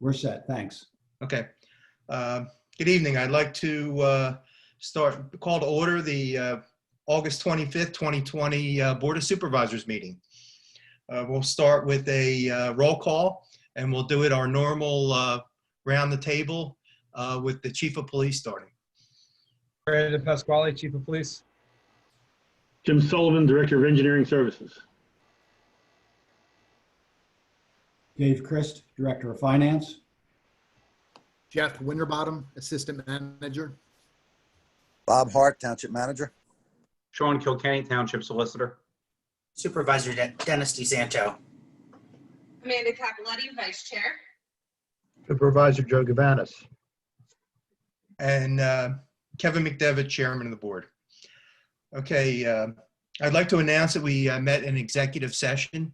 We're set, thanks. Okay. Good evening. I'd like to call to order the August 25th, 2020 Board of Supervisors meeting. We'll start with a roll call, and we'll do it our normal round the table with the Chief of Police starting. Brandon Pasquale, Chief of Police. Jim Sullivan, Director of Engineering Services. Dave Christ, Director of Finance. Jeff Winterbottom, Assistant Manager. Bob Hart, Township Manager. Sean Kilkenny, Township Solicitor. Supervisor Dennis DeSanto. Amanda Capoletti, Vice Chair. Supervisor Joe Gavanis. And Kevin McDevitt, Chairman of the Board. Okay, I'd like to announce that we met in executive session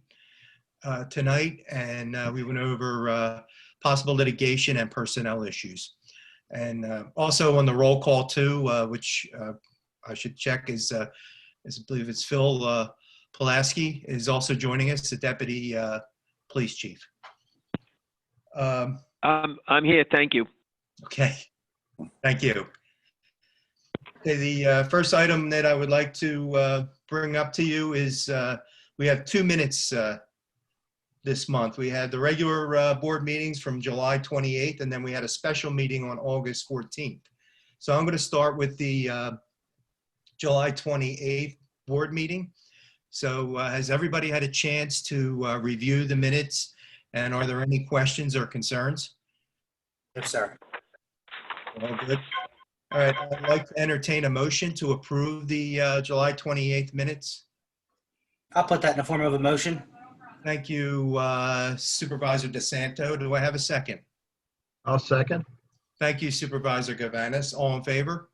tonight, and we went over possible litigation and personnel issues. And also on the roll call too, which I should check, is I believe it's Phil Pulaski is also joining us, the Deputy Police Chief. I'm here, thank you. Okay, thank you. Okay, the first item that I would like to bring up to you is we have 2 minutes this month. We had the regular board meetings from July 28th, and then we had a special meeting on August 14th. So I'm going to start with the July 28th board meeting. So has everybody had a chance to review the minutes, and are there any questions or concerns? Yes, sir. All good. All right, I'd like to entertain a motion to approve the July 28th minutes. I'll put that in the form of a motion. Thank you, Supervisor DeSanto. Do I have a second? I'll second. Thank you, Supervisor Gavanis. All in favor?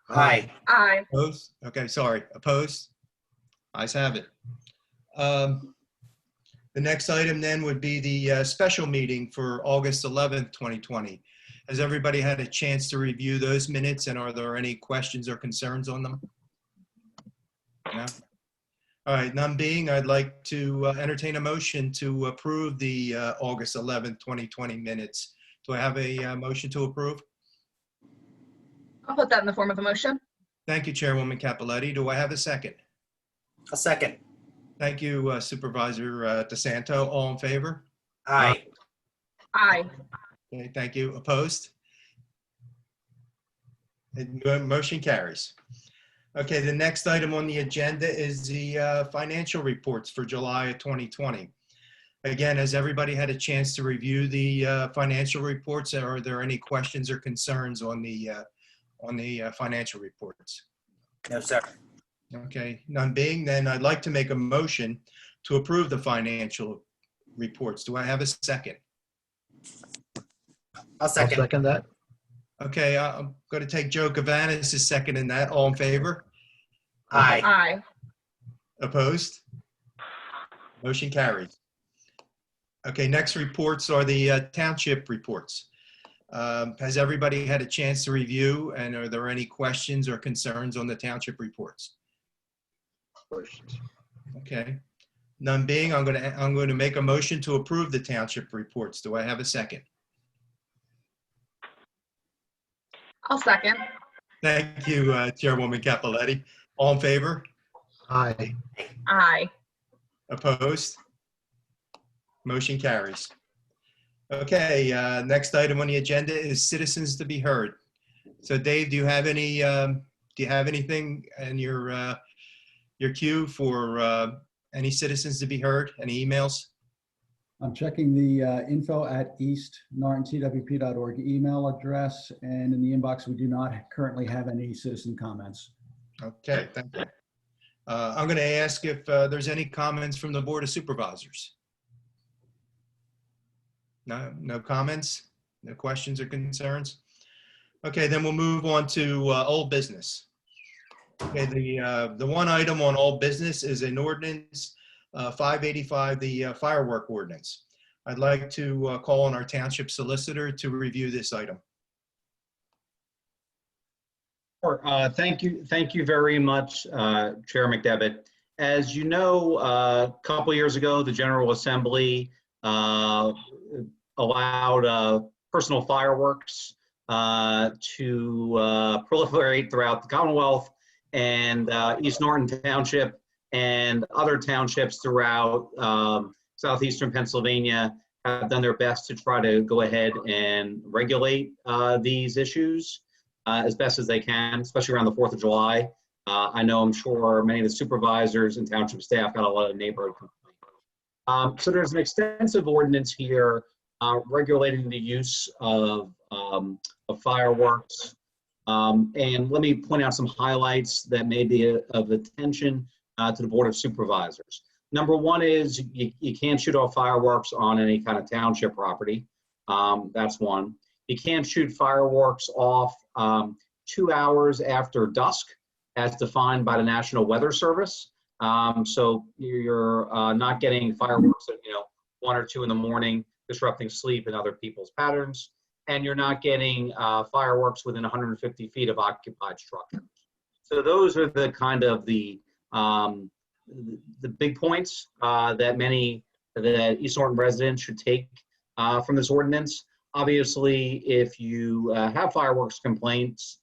Aye. Aye. Opposed? Okay, sorry. Opposed? Ayes have it. The next item then would be the special meeting for August 11th, 2020. Has everybody had a chance to review those minutes, and are there any questions or concerns on them? No? All right, none being, I'd like to entertain a motion to approve the August 11th, 2020 minutes. Do I have a motion to approve? I'll put that in the form of a motion. Thank you, Chairwoman Capoletti. Do I have a second? A second. Thank you, Supervisor DeSanto. All in favor? Aye. Aye. Okay, thank you. Opposed? And motion carries. Okay, the next item on the agenda is the financial reports for July of 2020. Again, has everybody had a chance to review the financial reports? Are there any questions or concerns on the financial reports? No, sir. Okay, none being, then I'd like to make a motion to approve the financial reports. Do I have a second? I'll second. I'll second that. Okay, I'm going to take Joe Gavanis as second in that. All in favor? Aye. Aye. Opposed? Motion carries. Okay, next reports are the township reports. Has everybody had a chance to review, and are there any questions or concerns on the township reports? Okay, none being, I'm going to make a motion to approve the township reports. Do I have a second? I'll second. Thank you, Chairwoman Capoletti. All in favor? Aye. Aye. Opposed? Motion carries. Okay, next item on the agenda is citizens to be heard. So Dave, do you have anything in your queue for any citizens to be heard? Any emails? I'm checking the info@eastnortontwp.org email address, and in the inbox, we do not currently have any citizen comments. Okay, thank you. I'm going to ask if there's any comments from the Board of Supervisors. No comments? No questions or concerns? Okay, then we'll move on to old business. Okay, the one item on old business is an ordinance 585, the firework ordinance. I'd like to call on our township solicitor to review this item. Thank you very much, Chair McDevitt. As you know, a couple years ago, the General Assembly allowed personal fireworks to proliferate throughout the Commonwealth, and East Norton Township and other townships throughout southeastern Pennsylvania have done their best to try to go ahead and regulate these issues as best as they can, especially around the 4th of July. I'm sure many of the supervisors and township staff got a lot of neighborhood complaints. So there's an extensive ordinance here regulating the use of fireworks. And let me point out some highlights that may be of attention to the Board of Supervisors. Number one is you can't shoot off fireworks on any kind of township property. That's one. You can't shoot fireworks off 2 hours after dusk, as defined by the National Weather Service. So you're not getting fireworks at 1 or 2 in the morning, disrupting sleep and other people's patterns. And you're not getting fireworks within 150 feet of occupied structures. So those are the kind of the big points that East Norton residents should take from this ordinance. Obviously, if you have fireworks complaints,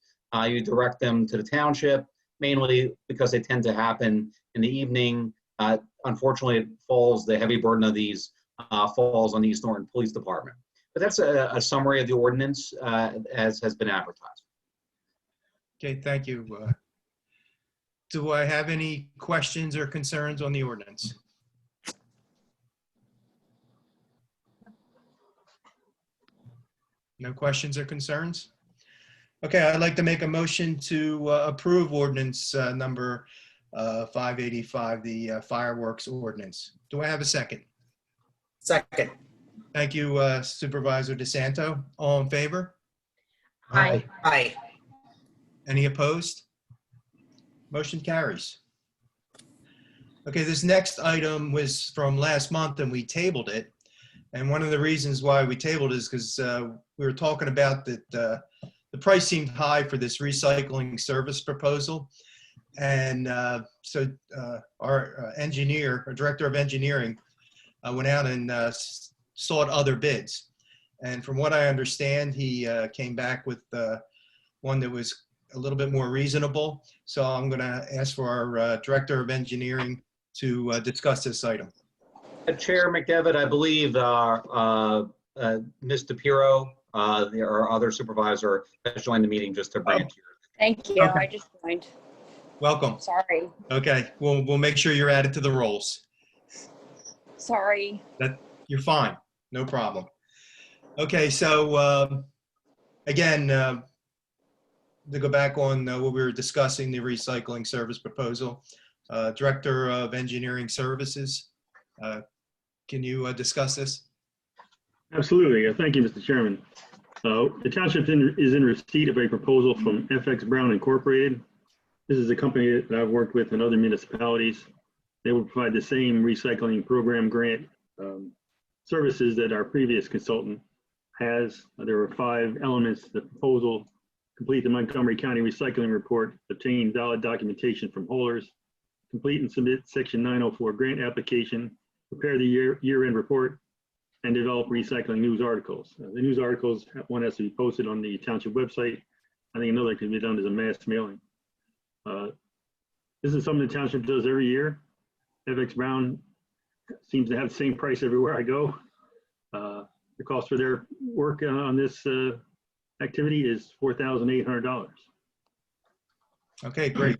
you direct them to the township, mainly because they tend to happen in the evening. Unfortunately, the heavy burden of these falls on the East Norton Police Department. But that's a summary of the ordinance as has been advertised. Okay, thank you. Do I have any questions or concerns on the ordinance? No questions or concerns? Okay, I'd like to make a motion to approve ordinance number 585, the fireworks ordinance. Do I have a second? Second. Thank you, Supervisor DeSanto. All in favor? Aye. Aye. Any opposed? Motion carries. Okay, this next item was from last month and we tabled it. And one of the reasons why we tabled it is because we were talking about that the price seemed high for this recycling service proposal. And so our engineer, our director of engineering, went out and sought other bids. And from what I understand, he came back with one that was a little bit more reasonable. So I'm going to ask for our director of engineering to discuss this item. Chair McDevitt, I believe Ms. DePiero, our other supervisor, has joined the meeting just to bring it to you. Thank you. Okay. I just joined. Welcome. Sorry. Okay, we'll make sure you're added to the rolls. Sorry. You're fine, no problem. Okay, so again, to go back on what we were discussing, the recycling service proposal, Director of Engineering Services, can you discuss this? Absolutely. Thank you, Mr. Chairman. The township is in receipt of a proposal from FX Brown Incorporated. This is a company that I've worked with in other municipalities. They will provide the same recycling program grant services that our previous consultant has. There were 5 elements to the proposal: complete the Montgomery County Recycling Report, obtain valid documentation from haulers, complete and submit Section 904 grant application, prepare the year-end report, and develop recycling news articles. The news articles, one has to be posted on the township website. I think another can be done as a mass mailing. This is something the township does every year. FX Brown seems to have the same price everywhere I go. The cost for their work on this activity is $4,800. Okay, great.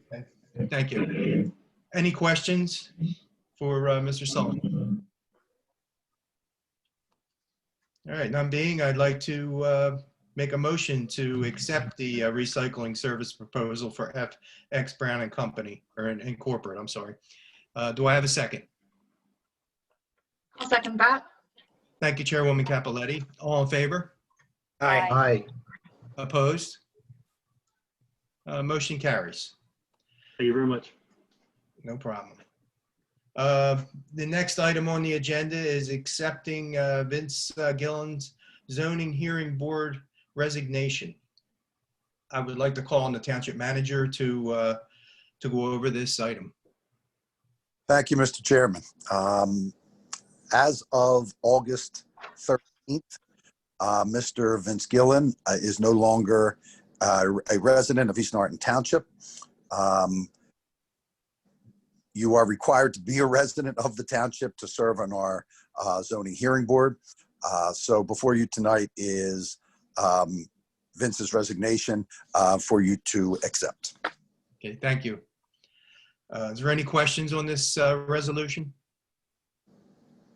Thank you. Any questions for Mr. Sullivan? All right, none being, I'd like to make a motion to accept the recycling service proposal for FX Brown and Company, or Incorporate, I'm sorry. Do I have a second? I'll second that. Thank you, Chairwoman Capoletti. All in favor? Aye. Aye. Opposed? Motion carries. Thank you very much. No problem. The next item on the agenda is accepting Vince Gillen's zoning hearing board resignation. I would like to call on the township manager to go over this item. Thank you, Mr. Chairman. As of August 13th, Mr. Vince Gillen is no longer a resident of East Norton Township. You are required to be a resident of the township to serve on our zoning hearing board. So before you tonight is Vince's resignation for you to accept. Okay, thank you. Is there any questions on this resolution?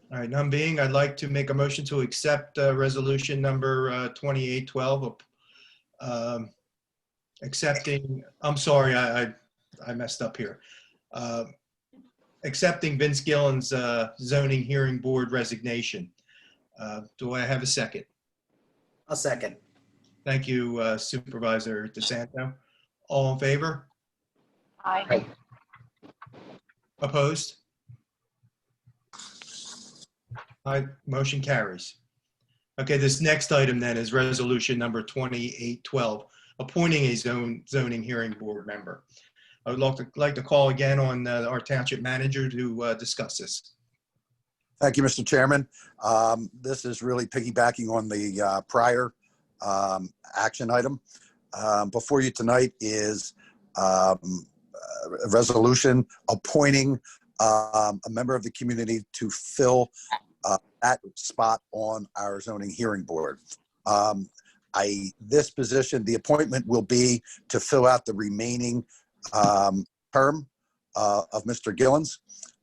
All right, none being, I'd like to make a motion to accept resolution number 2812. Accepting, I'm sorry, I messed up here. Accepting Vince Gillen's zoning hearing board resignation. Do I have a second? I'll second. Thank you, Supervisor DeSanto. All in favor? Aye. Opposed? Aye, motion carries. Okay, this next item then is resolution number 2812, appointing a zoning hearing board member. I would like to call again on our township manager to discuss this. Thank you, Mr. Chairman. This is really piggybacking on the prior action item. Before you tonight is a resolution appointing a member of the community to fill that spot on our zoning hearing board. This position, the appointment will be to fill out the remaining term of Mr. Gillen's.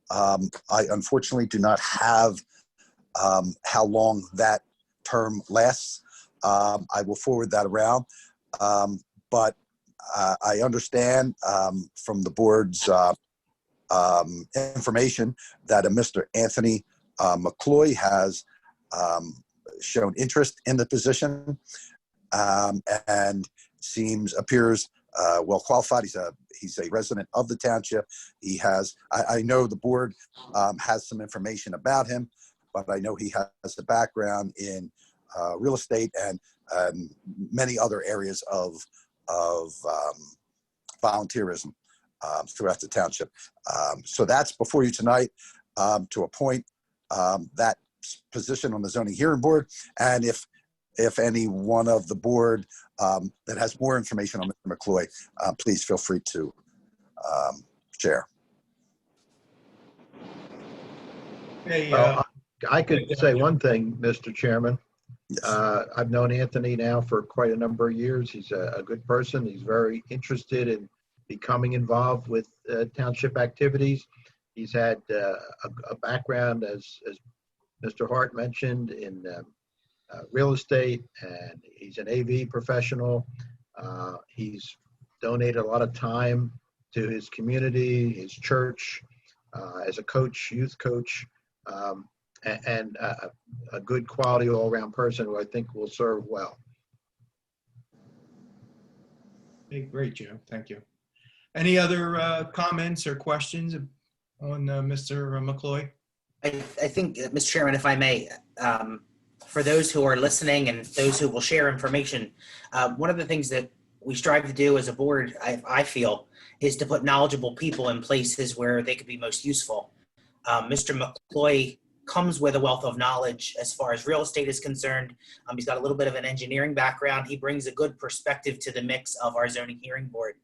I unfortunately do not have how long that term lasts. I will forward that around. But I understand from the board's information that a Mr. Anthony McCloy has shown interest in the position and appears well qualified. He's a resident of the township. He has, I know the board has some information about him, but I know he has a background in real estate and many other areas of volunteerism throughout the township. So that's before you tonight to appoint that position on the zoning hearing board. And if any one of the board that has more information on Mr. McCloy, please feel free to share. Okay, Well, I could say one thing, Mr. Chairman. Yes. I've known Anthony now for quite a number of years. He's a good person. He's very interested in becoming involved with township activities. He's had a background, as Mr. Hart mentioned, in real estate, and he's an AV professional. He's donated a lot of time to his community, his church, as a coach, youth coach, and a good quality all-around person who I think will serve well. okay, great, Joe. Thank you. Any other comments or questions on Mr. McCloy? I think, Mr. Chairman, if I may, for those who are listening and those who will share information, one of the things that we strive to do as a board, I feel, is to put knowledgeable people in places where they could be most useful. Mr. McCloy comes with a wealth of knowledge as far as real estate is concerned. He's got a little bit of an engineering background. He brings a good perspective to the mix of our zoning hearing board.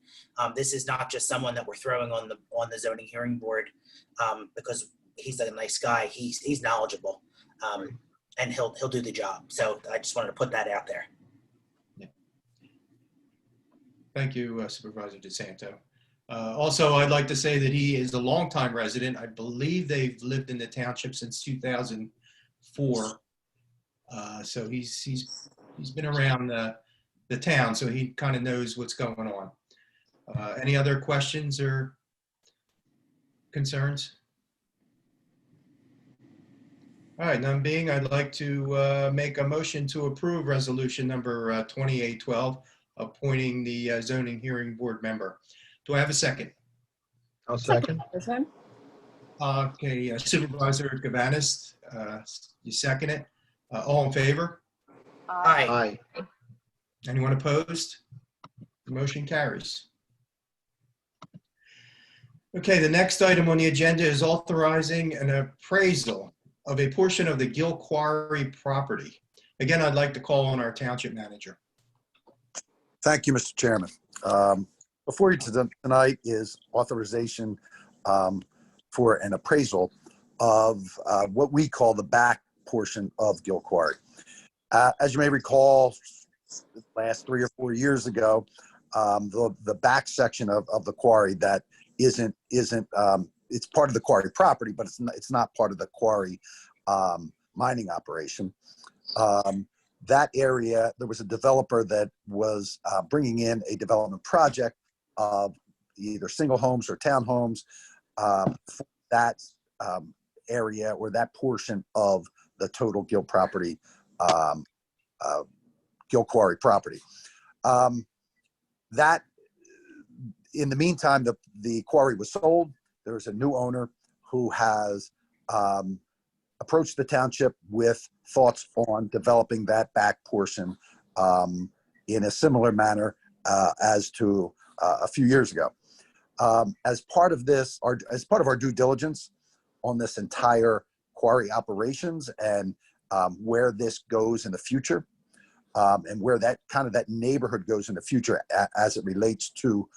This is not just someone that we're throwing on the zoning hearing board because he's a nice guy. He's knowledgeable, and he'll do the job. So I just wanted to put that out there. Yeah. Thank you, Supervisor DeSanto. Also, I'd like to say that he is a longtime resident. I believe they've lived in the township since 2004. So he's been around the town, so he kind of knows what's going on. Any other questions or concerns? All right, none being, I'd like to make a motion to approve resolution number 2812, appointing the zoning hearing board member. Do I have a second? I'll second. Okay, Supervisor Gavanis, you second it. All in favor? Aye. Aye. Anyone opposed? The motion carries. Okay, the next item on the agenda is authorizing an appraisal of a portion of the Gill Quarry property. Again, I'd like to call on our township manager. Thank you, Mr. Chairman. Before you tonight is authorization for an appraisal of what we call the back portion of Gill Quarry. As you may recall, last 3 or 4 years ago, the back section of the quarry that isn't it's part of the quarry property, but it's not part of the quarry mining operation. That area, there was a developer that was bringing in a development project of either single homes or townhomes for that area or that portion of the total Gill property, Gill Quarry property. That, in the meantime, the quarry was sold. There was a new owner who has approached the township with thoughts on developing that back portion in a similar manner as to a few years ago. As part of this, as part of our due diligence on this entire quarry operations and where this goes in the future, and where that neighborhood goes in the future as it relates to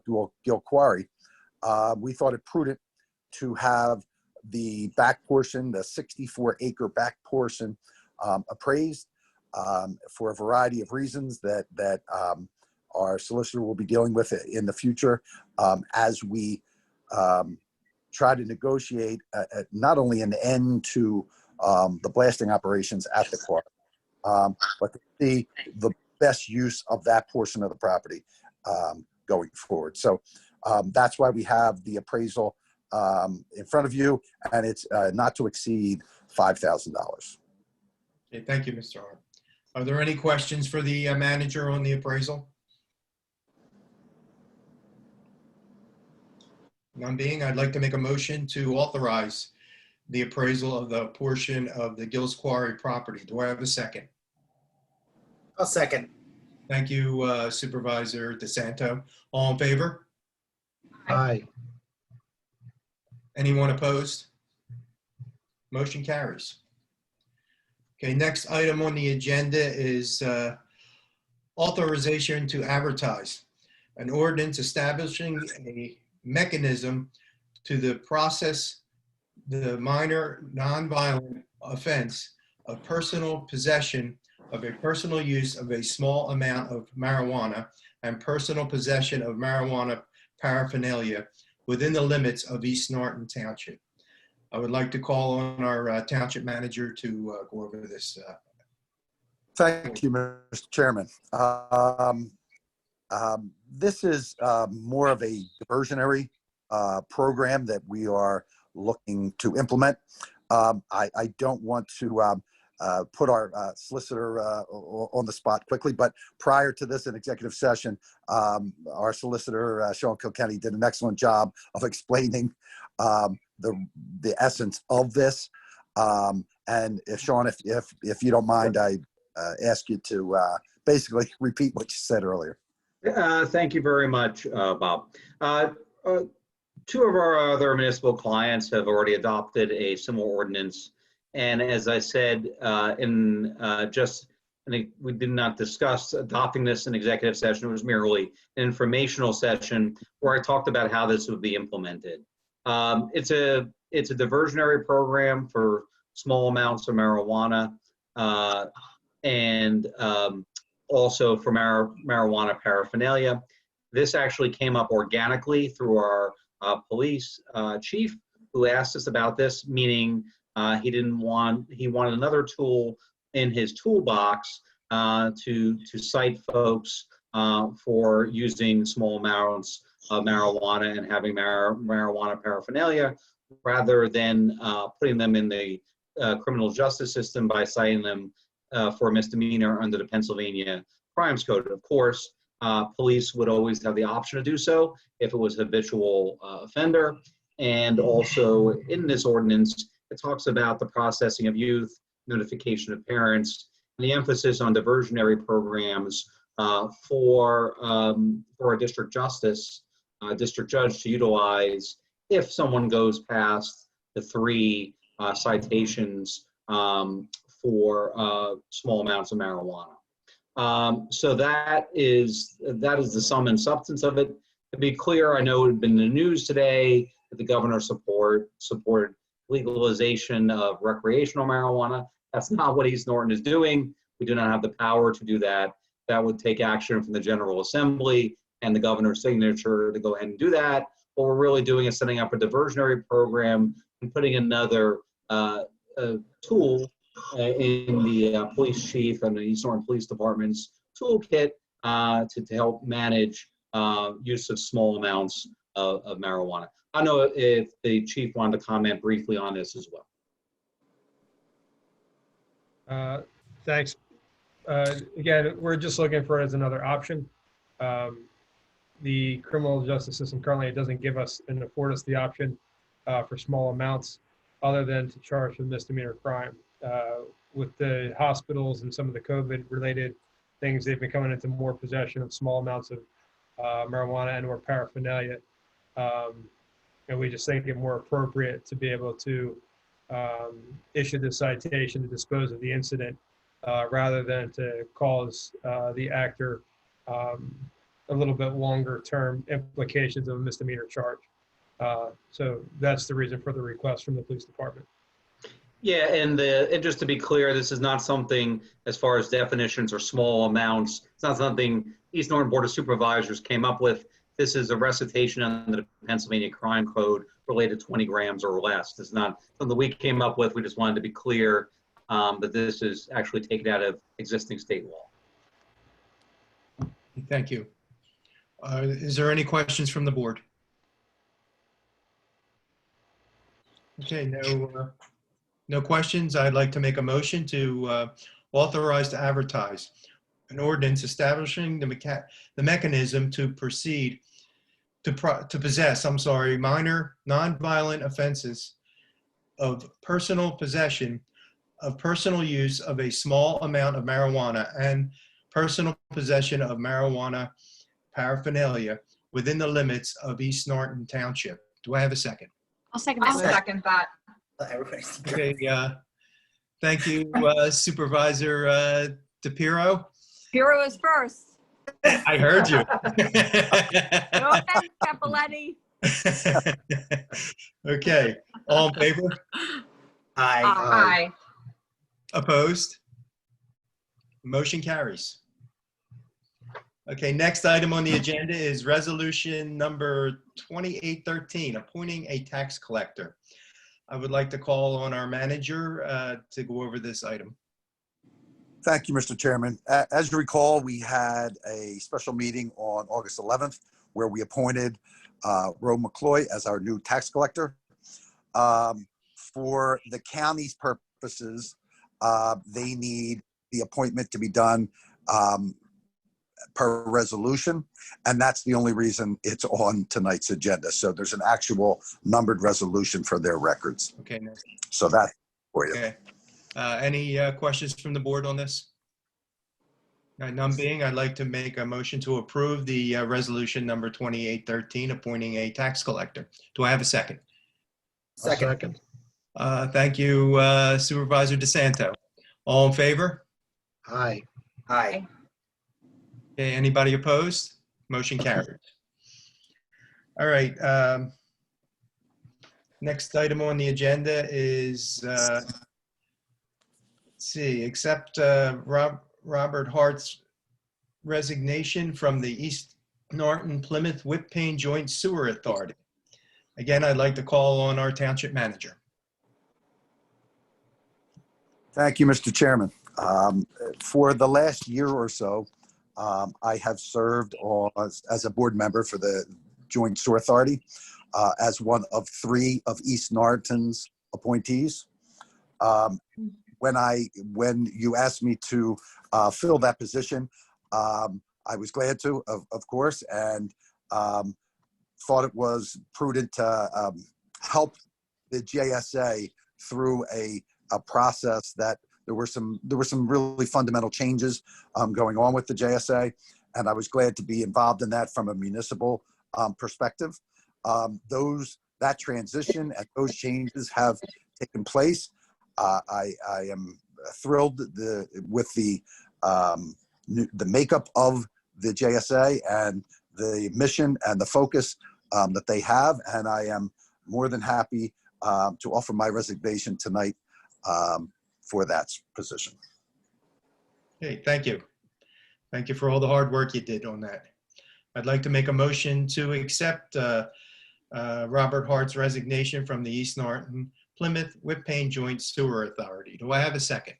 Gill Quarry, we thought it prudent to have the back portion, the 64-acre back portion, appraised for a variety of reasons that our solicitor will be dealing with in the future as we try to negotiate not only an end to the blasting operations at the quarry, but to see the best use of that portion of the property going forward. So that's why we have the appraisal in front of you, and it's not to exceed $5,000. Okay, thank you, Mr. Hart. Are there any questions for the manager on the appraisal? None being, I'd like to make a motion to authorize the appraisal of the portion of the Gills Quarry property. Do I have a second? I'll second. Thank you, Supervisor DeSanto. All in favor? Aye. Anyone opposed? Motion carries. Okay, next item on the agenda is authorization to advertise an ordinance establishing a mechanism to process the minor nonviolent offense of personal possession of a personal use of a small amount of marijuana and personal possession of marijuana paraphernalia within the limits of East Norton Township. I would like to call on our township manager to go over this. Thank you, Mr. Chairman. This is more of a diversionary program that we are looking to implement. I don't want to put our solicitor on the spot quickly, but prior to this in executive session, our solicitor, Sean Kilkenny, did an excellent job of explaining the essence of this. And if Sean, if you don't mind, I ask you to basically repeat what you said earlier. Thank you very much, Bob. Two of our other municipal clients have already adopted a similar ordinance. And as I said, I think we did not discuss adopting this in executive session. It was merely an informational session where I talked about how this would be implemented. It's a diversionary program for small amounts of marijuana and also for marijuana paraphernalia. This actually came up organically through our police chief, who asked us about this, meaning he wanted another tool in his toolbox to cite folks for using small amounts of marijuana and having marijuana paraphernalia, rather than putting them in the criminal justice system by citing them for a misdemeanor under the Pennsylvania Crimes Code. Of course, police would always have the option to do so if it was a habitual offender. And also in this ordinance, it talks about the processing of youth, notification of parents, and the emphasis on diversionary programs for a district judge to utilize if someone goes past the 3 citations for small amounts of marijuana. So that is the sum and substance of it. To be clear, I know it had been in the news today that the governor supported legalization of recreational marijuana. That's not what East Norton is doing. We do not have the power to do that. That would take action from the General Assembly and the governor's signature to go ahead and do that. What we're really doing is setting up a diversionary program and putting another tool in the police chief and the East Norton Police Department's toolkit to help manage use of small amounts of marijuana. I don't know if the chief wanted to comment briefly on this as well. Thanks. Again, we're just looking for it as another option. The criminal justice system currently doesn't give us and afford us the option for small amounts other than to charge for misdemeanor crime. With the hospitals and some of the COVID-related things, they've been coming into more possession of small amounts of marijuana and or paraphernalia. And we just think it more appropriate to be able to issue the citation to dispose of the incident rather than to cause the actor a little bit longer term implications of a misdemeanor charge. So that's the reason for the request from the police department. Yeah, and just to be clear, this is not something as far as definitions or small amounts. It's not something East Norton Board of Supervisors came up with. This is a recitation under the Pennsylvania Crime Code related to 20 grams or less. This is not something we came up with. We just wanted to be clear that this is actually taken out of existing state law. Thank you. Is there any questions from the board? Okay, no questions. I'd like to make a motion to authorize to advertise an ordinance establishing the mechanism to proceed to possess, minor nonviolent offenses of personal possession of personal use of a small amount of marijuana and personal possession of marijuana paraphernalia within the limits of East Norton Township. Do I have a second? I'll second I'll that. second that. Everybody's. Okay, thank you, Supervisor DePiero. Bureau is first. I heard you. No offense, Capoletti. Okay, all in favor? Aye. Aye. Opposed? Motion carries. Okay, next item on the agenda is resolution number 2813, appointing a tax collector. I would like to call on our manager to go over this item. Thank you, Mr. Chairman. As you recall, we had a special meeting on August 11th where we appointed Ro McCloy as our new tax collector. For the county's purposes, they need the appointment to be done per resolution, and that's the only reason it's on tonight's agenda. So there's an actual numbered resolution for their records. Okay. So that's for you. Okay. Any questions from the board on this? None being, I'd like to make a motion to approve the resolution number 2813, appointing a tax collector. Do I have a second? Second. Thank you, Supervisor DeSanto. All in favor? Aye. Aye. Okay, anybody opposed? Motion carried. All right. Next item on the agenda is, let's see, accept Robert Hart's resignation from the East Norton Plymouth Whippane Joint Sewer Authority. Again, I'd like to call on our township manager. Thank you, Mr. Chairman. For the last year or so, I have served as a board member for the Joint Sewer Authority as one of 3 of East Norton's appointees. When you asked me to fill that position, I was glad to, of course, and thought it was prudent to help the JSA through a process that there were some really fundamental changes going on with the JSA, and I was glad to be involved in that from a municipal perspective. That transition and those changes have taken place. I am thrilled with the makeup of the JSA and the mission and the focus that they have, and I am more than happy to offer my resignation tonight for that position. Okay, thank you. Thank you for all the hard work you did on that. I'd like to make a motion to accept Robert Hart's resignation from the East Norton Plymouth Whitpain Joint Sewer Authority. Do I have a second?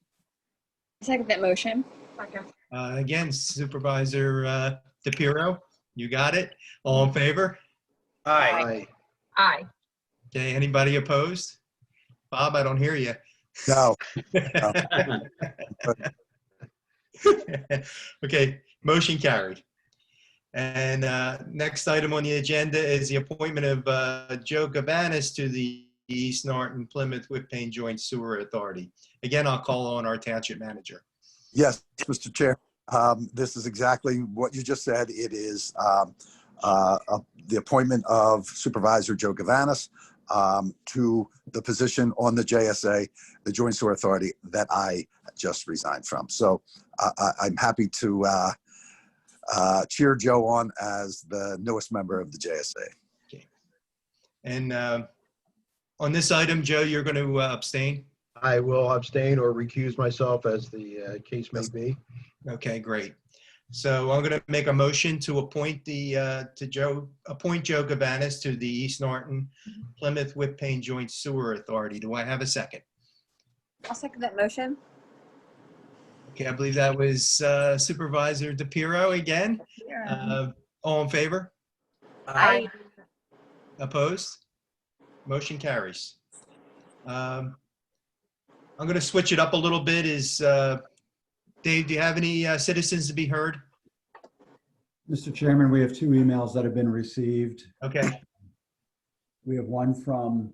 Second that motion. Second. Again, Supervisor DePiero, you got it. All in favor? Aye. Aye. Okay, anybody opposed? Bob, I don't hear you. No, Okay, motion carried. And next item on the agenda is the appointment of Joe Gavanis to the East Norton Plymouth Whitpain Joint Sewer Authority. Again, I'll call on our township manager. yes, Mr. Chair. This is exactly what you just said. It is the appointment of Supervisor Joe Gavanis to the position on the JSA, the Joint Sewer Authority, that I just resigned from. So I'm happy to cheer Joe on as the newest member of the JSA. Okay. And on this item, Joe, you're going to abstain? I will abstain or recuse myself as the case may be. Okay, great. So I'm going to make a motion to appoint Joe Gavanis to the East Norton Plymouth Whitpain Joint Sewer Authority. Do I have a second? I'll second that motion. Okay, I believe that was Supervisor DePiero again. All in favor? Aye. Opposed? Motion carries. I'm going to switch it up a little bit. Dave, do you have any citizens to be heard? Mr. Chairman, we have two emails that have been received. Okay. We have one from,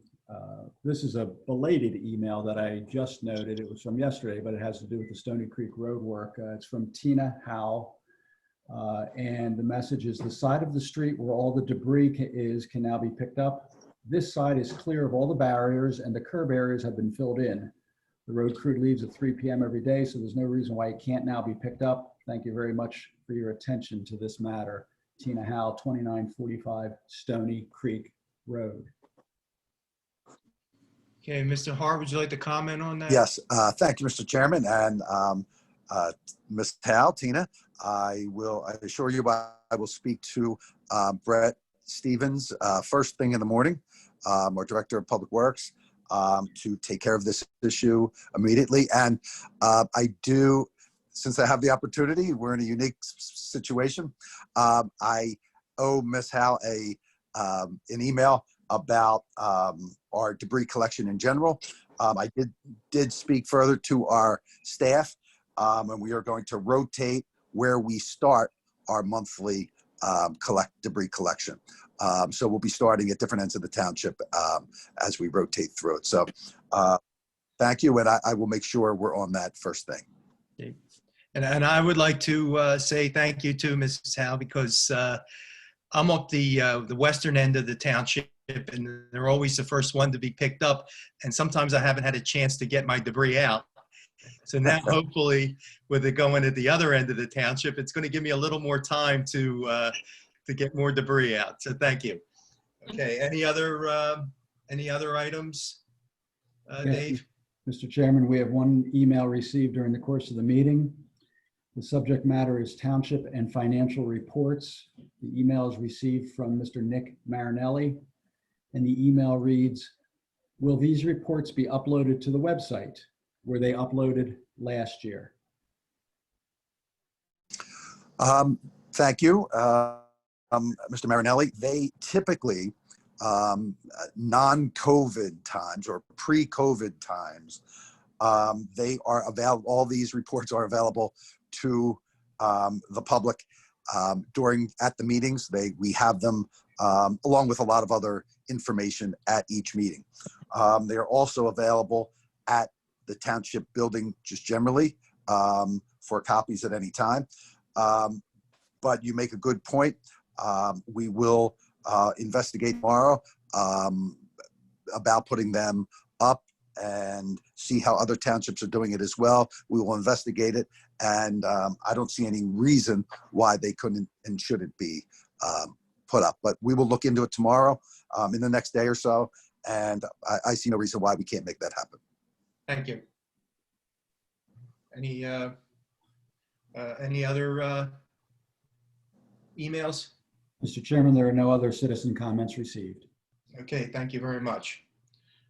this is a belated email that I just noted. It was from yesterday, but it has to do with the Stony Creek road work. It's from Tina Howe. And the message is, the side of the street where all the debris can now be picked up. This side is clear of all the barriers and the curb areas have been filled in. The road crew leaves at 3 p.m. every day, so there's no reason why it can't now be picked up. Thank you very much for your attention to this matter. Tina Howe, 2945 Stony Creek Road. Okay, Mr. Hart, would you like to comment on that? Yes, thank you, Mr. Chairman, and Ms. Howe, Tina, I assure you I will speak to Brett Stevens first thing in the morning, our Director of Public Works, to take care of this issue immediately. And I do, since I have the opportunity, we're in a unique situation. I owe Ms. Howe an email about our debris collection in general. I did speak further to our staff, and we are going to rotate where we start our monthly debris collection. So we'll be starting at different ends of the township as we rotate through it. So thank you, and I will make sure we're on that first thing. Okay. And I would like to say thank you to Mrs. Howe, because I'm up the western end of the township, and they're always the first one to be picked up. And sometimes I haven't had a chance to get my debris out. So now, hopefully, with it going at the other end of the township, it's going to give me a little more time to get more debris out. So thank you. Okay. Any other items, Dave? Mr. Chairman, we have one email received during the course of the meeting. The subject matter is township and financial reports. The email is received from Mr. Nick Marinelli, and the email reads, will these reports be uploaded to the website? Were they uploaded last year? Thank you, Mr. Marinelli. They typically, non-COVID times or pre-COVID times, they are available. All these reports are available to the public at the meetings. We have them along with a lot of other information at each meeting. They are also available at the township building just generally for copies at any time. But you make a good point. We will investigate tomorrow about putting them up and see how other townships are doing it as well. We will investigate it, and I don't see any reason why they couldn't and shouldn't be put up. But we will look into it tomorrow, in the next day or so, and I see no reason why we can't make that happen. Thank you. Any other emails? Mr. Chairman, there are no other citizen comments received. Okay, thank you very much.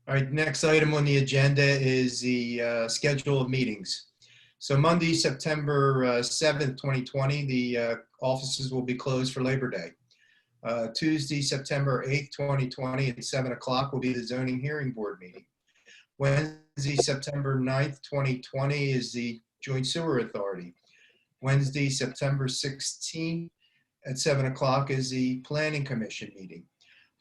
All right, next item on the agenda is the schedule of meetings. So Monday, September 7th, 2020, the offices will be closed for Labor Day. Tuesday, September 8th, 2020 at 7 o'clock will be the zoning hearing board meeting. Wednesday, September 9th, 2020 is the Joint Sewer Authority. Wednesday, September 16th at 7 o'clock is the Planning Commission meeting.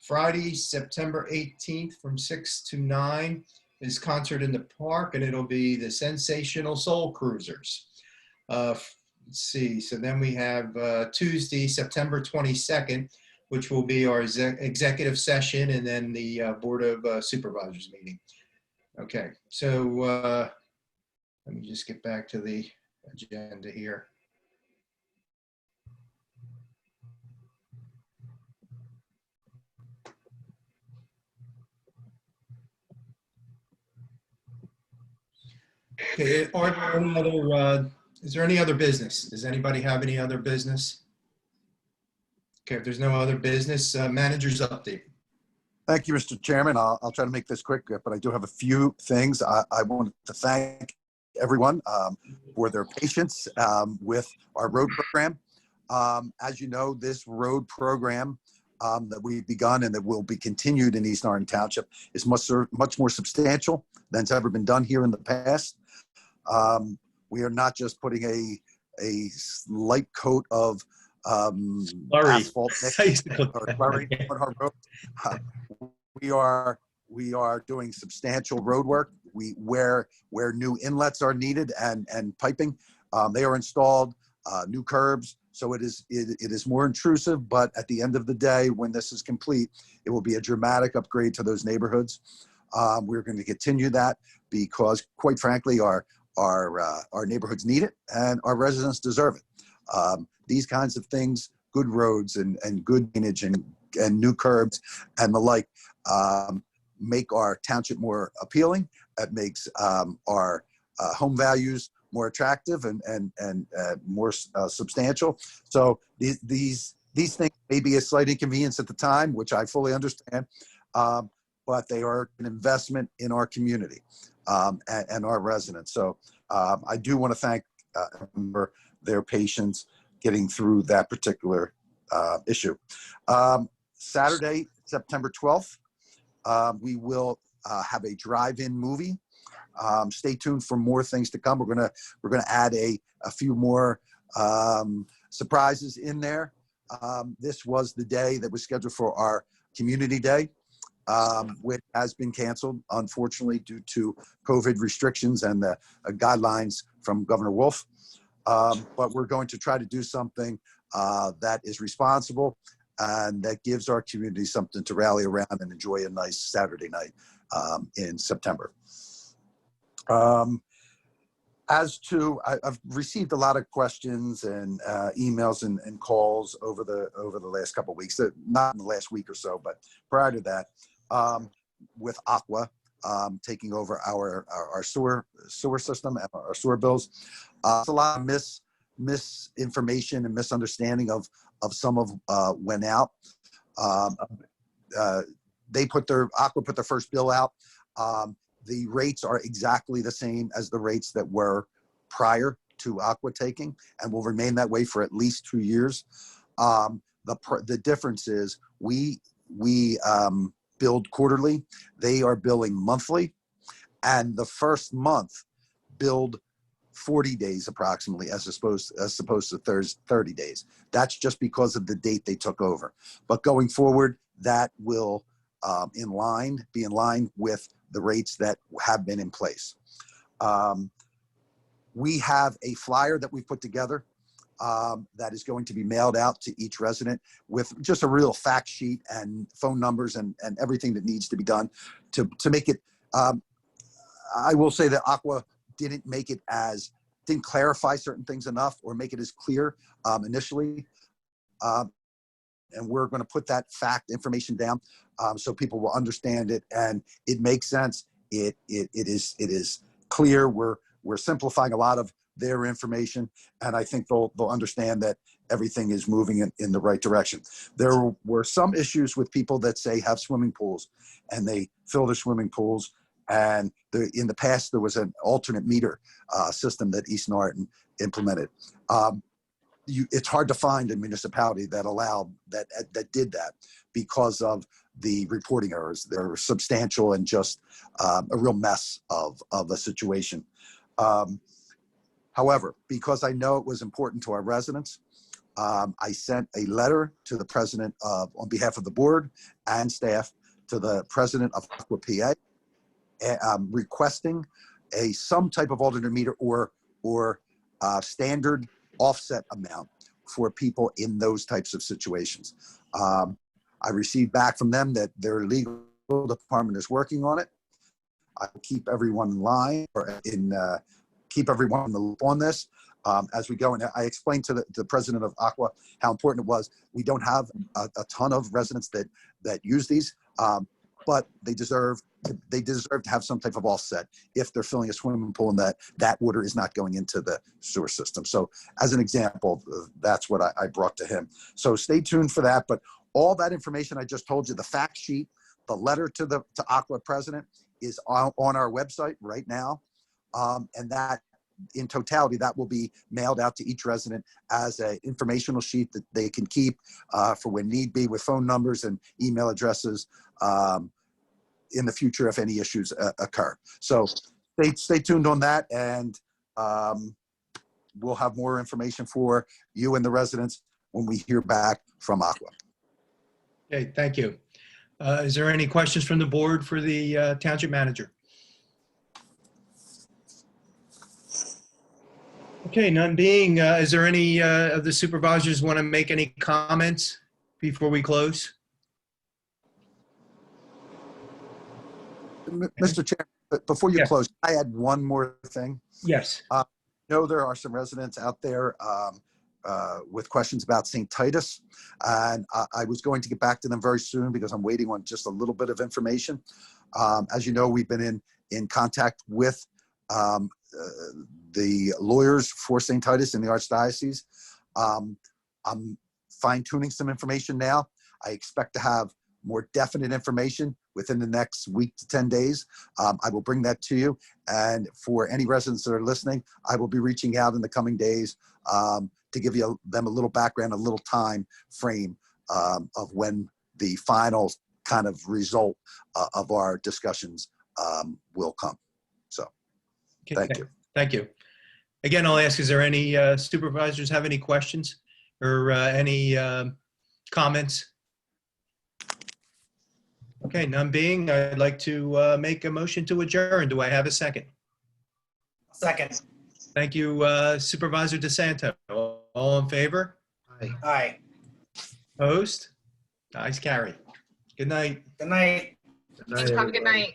Friday, September 18th from 6 to 9 is Concert in the Park, and it'll be the Sensational Soul Cruisers. Let's see, so then we have Tuesday, September 22nd, which will be our executive session, and then the Board of Supervisors meeting. Okay, so let me just get back to the agenda here. Okay, are there any other, is there any other business? Does anybody have any other business? Okay, if there's no other business, manager's update. Thank you, Mr. Chairman. I'll try to make this quick, but I do have a few things. I wanted to thank everyone for their patience with our road program. As you know, this road program that we've begun and that will be continued in East Orange Township is much more substantial than it's ever been done here in the past. We are not just putting a light coat of asphalt or slurry on our road. We are doing substantial road work. Where new inlets are needed and piping, they are installed. New curbs. So it is more intrusive, but at the end of the day, when this is complete, it will be a dramatic upgrade to those neighborhoods. We're going to continue that because, quite frankly, our neighborhoods need it and our residents deserve it. These kinds of things, good roads and good drainage and new curbs and the like, make our township more appealing. It makes our home values more attractive and more substantial. So these things may be a slight inconvenience at the time, which I fully understand, but they are an investment in our community and our residents. So I do want to thank for their patience getting through that particular issue. Saturday, September 12th, we will have a drive-in movie. Stay tuned for more things to come. We're gonna add a few more surprises in there. This was the day that was scheduled for our community day, which has been canceled, unfortunately, due to COVID restrictions and the guidelines from Governor Wolf. But we're going to try to do something that is responsible and that gives our community something to rally around and enjoy a nice Saturday night in September. I've received a lot of questions and emails and calls over the last couple of weeks, not in the last week or so, but prior to that, with Aqua taking over our sewer system and our sewer bills. It's a lot of misinformation and misunderstanding of some of went out. Aqua put their first bill out. The rates are exactly the same as the rates that were prior to Aqua taking and will remain that way for at least 2 years. The difference is we billed quarterly. They are billing monthly, and the first month billed 40 days approximately as opposed to 30 days. That's just because of the date they took over. But going forward, that will be in line with the rates that have been in place. We have a flyer that we put together that is going to be mailed out to each resident with just a real fact sheet and phone numbers and everything that needs to be done to make it I will say that Aqua didn't didn't clarify certain things enough or make it as clear initially. And we're going to put that fact information down so people will understand it, and it makes sense. It is clear. We're simplifying a lot of their information, and I think they'll understand that everything is moving in the right direction. There were some issues with people that say have swimming pools and they fill their swimming pools, and in the past there was an alternate meter system that East Norton implemented. It's hard to find a municipality that allowed that did that because of the reporting errors. They're substantial and just a real mess of a situation. However, because I know it was important to our residents, I sent a letter to the president on behalf of the board and staff to the president of Aqua PA, requesting some type of alternate meter or standard offset amount for people in those types of situations. I received back from them that their legal department is working on it. I keep everyone in line keep everyone in the loop on this as we go. And I explained to the president of Aqua how important it was. We don't have a ton of residents that use these, but they deserve to have some type of offset if they're filling a swimming pool and that water is not going into the sewer system. So as an example, that's what I brought to him. So stay tuned for that. But all that information I just told you, the fact sheet, the letter to Aqua president is on our website right now. And that in totality, that will be mailed out to each resident as an informational sheet that they can keep for when need be, with phone numbers and email addresses in the future if any issues occur. So stay tuned on that, and we'll have more information for you and the residents when we hear back from Aqua. Okay, thank you. Is there any questions from the board for the township manager? Okay, none being, is there any of the supervisors want to make any comments before we close? Mr. Chair, before you Yes. close, I had one more thing. Yes. I know there are some residents out there with questions about St. Titus, and I was going to get back to them very soon because I'm waiting on just a little bit of information. As you know, we've been in contact with the lawyers for St. Titus in the Archdiocese. I'm fine-tuning some information now. I expect to have more definite information within the next week to 10 days. I will bring that to you. And for any residents that are listening, I will be reaching out in the coming days to give them a little background, a little time frame of when the final kind of result of our discussions will come. So, Okay, thank you. Thank you. Again, I'll ask, is there any supervisors have any questions or any comments? Okay, none being, I'd like to make a motion to adjourn. Do I have a second? Second. Thank you, Supervisor DeSanto. All in favor? Aye. Opposed? Ayes carry. Good night. Good night. Good night, Thanks. Have a good everybody. night.